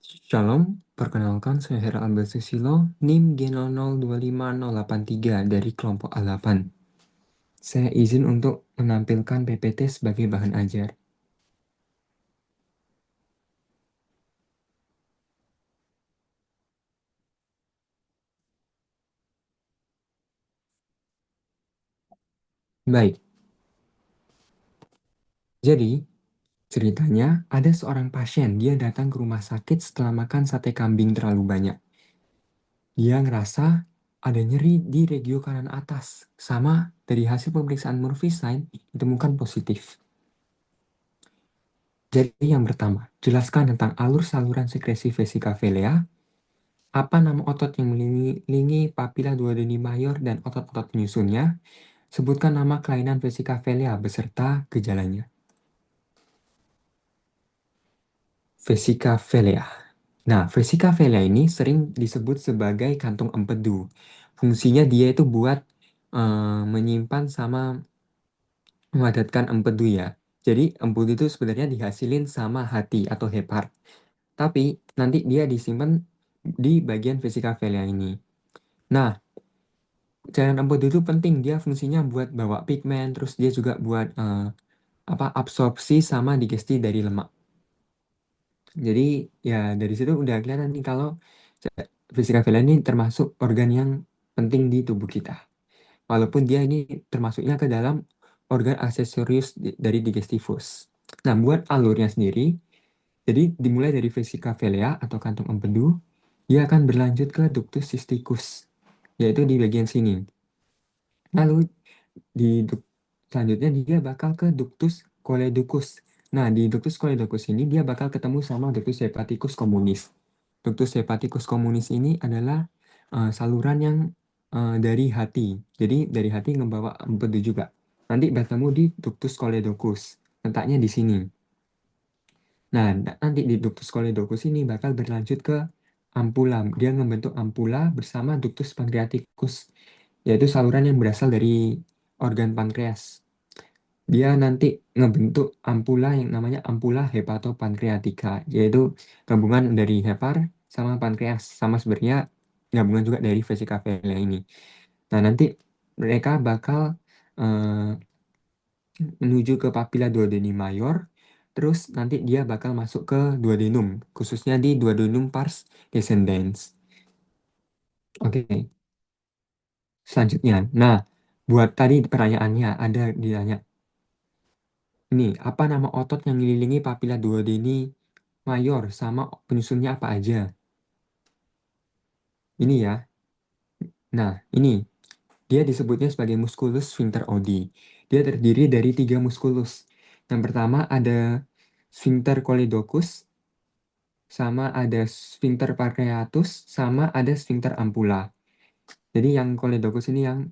Shalom, perkenalkan saya Hera Abel Susilo, NIM G002583 dari kelompok A8. Saya izin untuk menampilkan PPT sebagai bahan ajar. Baik, jadi ceritanya ada seorang pasien, dia datang ke rumah sakit setelah makan sate kambing terlalu banyak. Dia ngerasa ada nyeri di regio kanan atas, sama dari hasil pemeriksaan Murphy-Sign ditemukan positif. Jadi yang pertama, jelaskan tentang alur saluran sekresi vesika velea. Apa nama otot yang mengelilingi papila duodeni mayor dan otot-otot penyusunnya? Sebutkan nama kelainan vesika velea beserta gejalanya. Vesika velea. Nah, vesika velea ini sering disebut sebagai kantung empedu. Fungsinya dia itu buat menyimpan sama memadatkan empedu ya. Jadi empedu itu sebenarnya dihasilin sama hati atau hepar. Tapi nanti dia disimpan di bagian vesika velea ini. Nah, cairan empedu itu penting, dia fungsinya buat bawa pigmen, terus dia juga buat absorpsi sama digesti dari lemak. Jadi ya dari situ udah kelihatan nih kalau vesika velea ini termasuk organ yang penting di tubuh kita. Walaupun dia ini termasuknya ke dalam organ aksesorius dari digestivus. Nah, buat alurnya sendiri, jadi dimulai dari vesika velea atau kantung empedu, dia akan berlanjut ke ductus cysticus, yaitu di bagian sini. Lalu di selanjutnya dia bakal ke ductus coledochus. Nah, di ductus coledochus ini dia bakal ketemu sama ductus hepaticus communis. Ductus hepaticus communis ini adalah saluran yang dari hati. Jadi dari hati ngebawa empedu juga. Nanti bertemu di ductus coledochus. Letaknya di sini. Nah, nanti di ductus coledochus ini bakal berlanjut ke ampula. Dia membentuk ampula bersama ductus pancreaticus, yaitu saluran yang berasal dari organ pankreas. Dia nanti ngebentuk ampula yang namanya ampula hepatopankreatika, yaitu gabungan dari hepar sama pankreas, sama sebenarnya gabungan juga dari vesika velea ini. Nah, nanti mereka bakal eh, menuju ke papilla duodeni mayor, terus nanti dia bakal masuk ke duodenum, khususnya di duodenum pars descendens. Oke, selanjutnya. Nah, buat tadi pertanyaannya ada ditanya, ini apa nama otot yang mengelilingi papilla duodeni mayor sama penyusunnya apa aja? Ini ya. Nah, ini dia disebutnya sebagai musculus sphincter Oddi. Dia terdiri dari 3 musculus. Yang pertama ada sphincter choledochus, sama ada sphincter pancreatus, sama ada sphincter ampulla. Jadi yang choledochus ini yang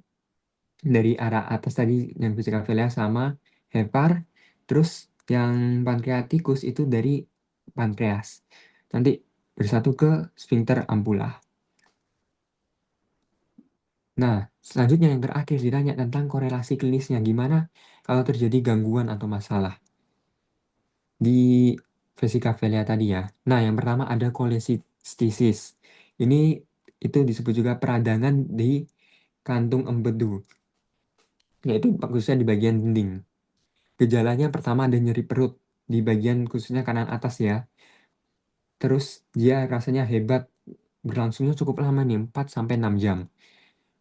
dari arah atas tadi yang vesika velea sama hepar, terus yang pancreaticus itu dari pankreas. Nanti bersatu ke sphincter ampulla. Nah, selanjutnya yang terakhir ditanya tentang korelasi klinisnya. Gimana kalau terjadi gangguan atau masalah di vesika velea tadi ya. Nah, yang pertama ada kolesistisis. Ini itu disebut juga peradangan di kantung empedu, yaitu khususnya di bagian dinding. Gejalanya pertama ada nyeri perut di bagian khususnya kanan atas ya. Terus dia rasanya hebat, berlangsungnya cukup lama nih, 4 sampai 6 jam.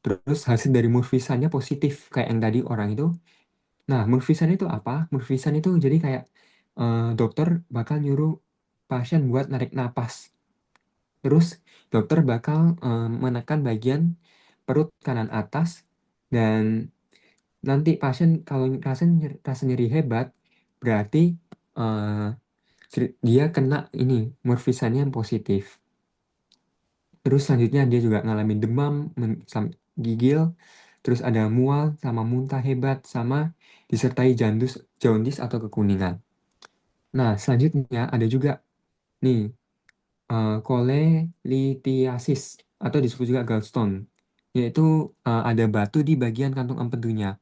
Terus hasil dari murfisannya positif kayak yang tadi orang itu. Nah, murfisan itu apa? Murfisan itu jadi kayak dokter bakal nyuruh pasien buat narik napas. Terus dokter bakal menekan bagian perut kanan atas, dan nanti pasien kalau rasa nyeri hebat berarti eh, dia kena ini murfisannya yang positif. Terus selanjutnya dia juga ngalamin demam, gigil, terus ada mual sama muntah hebat sama disertai jaundice atau kekuningan. Nah, selanjutnya ada juga nih kolelithiasis atau disebut juga gallstone, yaitu ada batu di bagian kantung empedunya.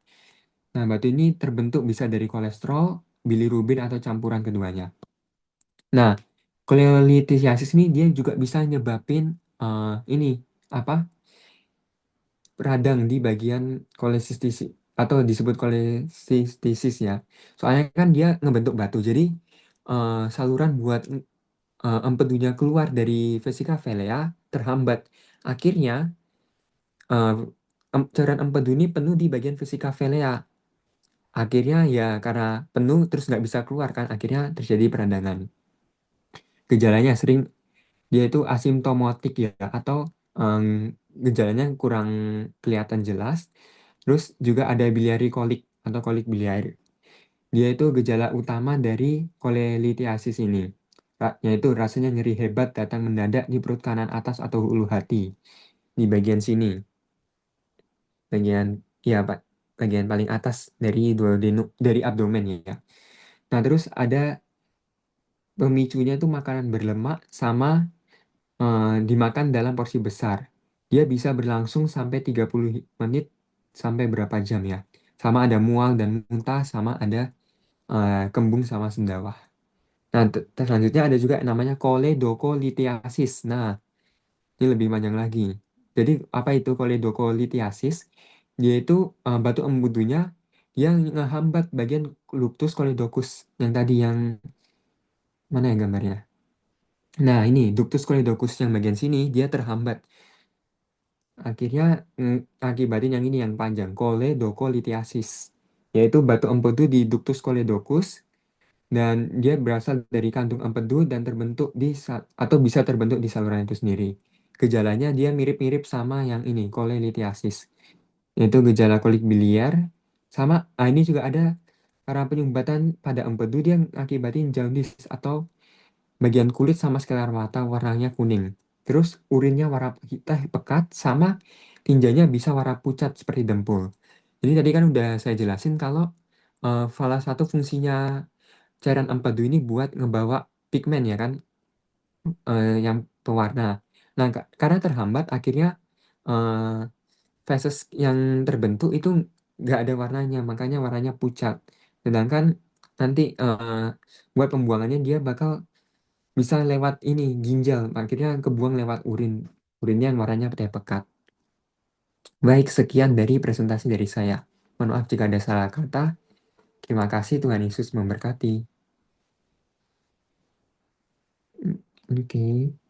Nah, batu ini terbentuk bisa dari kolesterol, bilirubin atau campuran keduanya. Nah, Kolelithiasis ini dia juga bisa nyebabin ini apa radang di bagian kolesistisis atau disebut kolesistisis ya. Soalnya kan dia ngebentuk batu. Jadi saluran buat empedunya keluar dari vesika velea terhambat. Akhirnya eh, cairan empedu ini penuh di bagian vesika velea. Akhirnya ya karena penuh terus nggak bisa keluar kan. Akhirnya terjadi peradangan. Gejalanya sering dia itu asimptomatik ya atau em, gejalanya kurang kelihatan jelas. Terus juga ada biliary kolik atau kolik biliar. Dia itu gejala utama dari kolelithiasis ini. Yaitu rasanya nyeri hebat datang mendadak di perut kanan atas atau ulu hati di bagian sini, bagian ya Pak, bagian paling atas dari duodenum dari abdomen ya. Nah, terus ada pemicunya itu makanan berlemak sama dimakan dalam porsi besar. Dia bisa berlangsung sampai 30 menit sampai berapa jam ya. Sama ada mual dan muntah, sama ada kembung sama sendawa. Nah, selanjutnya ada juga yang namanya koledocholithiasis. Nah, ini lebih panjang lagi. Jadi, apa itu koledocholithiasis? Dia itu batu empedunya yang ngehambat bagian ductus coledocus yang tadi yang mana ya gambarnya? Nah, ini ductus coledocus yang bagian sini dia terhambat. Akhirnya akibatin yang ini yang panjang, koledocholithiasis, yaitu batu empedu di ductus coledocus dan dia berasal dari kantung empedu dan terbentuk atau bisa terbentuk di saluran itu sendiri. Gejalanya dia mirip-mirip sama yang ini, kolelithiasis, yaitu gejala kolik biliar sama ini juga ada karena penyumbatan pada empedu dia akibatin jaundice atau bagian kulit sama sekitar mata warnanya kuning. Terus urinnya warna hitam pekat sama tinjanya bisa warna pucat seperti dempul. Jadi tadi kan udah saya jelasin kalau salah satu fungsinya cairan empedu ini buat ngebawa pigmen ya kan, yang pewarna. Nah, karena terhambat akhirnya eh, feses yang terbentuk itu nggak ada warnanya, makanya warnanya pucat. Sedangkan nanti buat pembuangannya dia bakal bisa lewat ini ginjal, akhirnya kebuang lewat urin. Urinnya yang warnanya teh pekat. Baik, sekian dari presentasi dari saya. Mohon maaf jika ada salah kata. Terima kasih, Tuhan Yesus memberkati. Oke.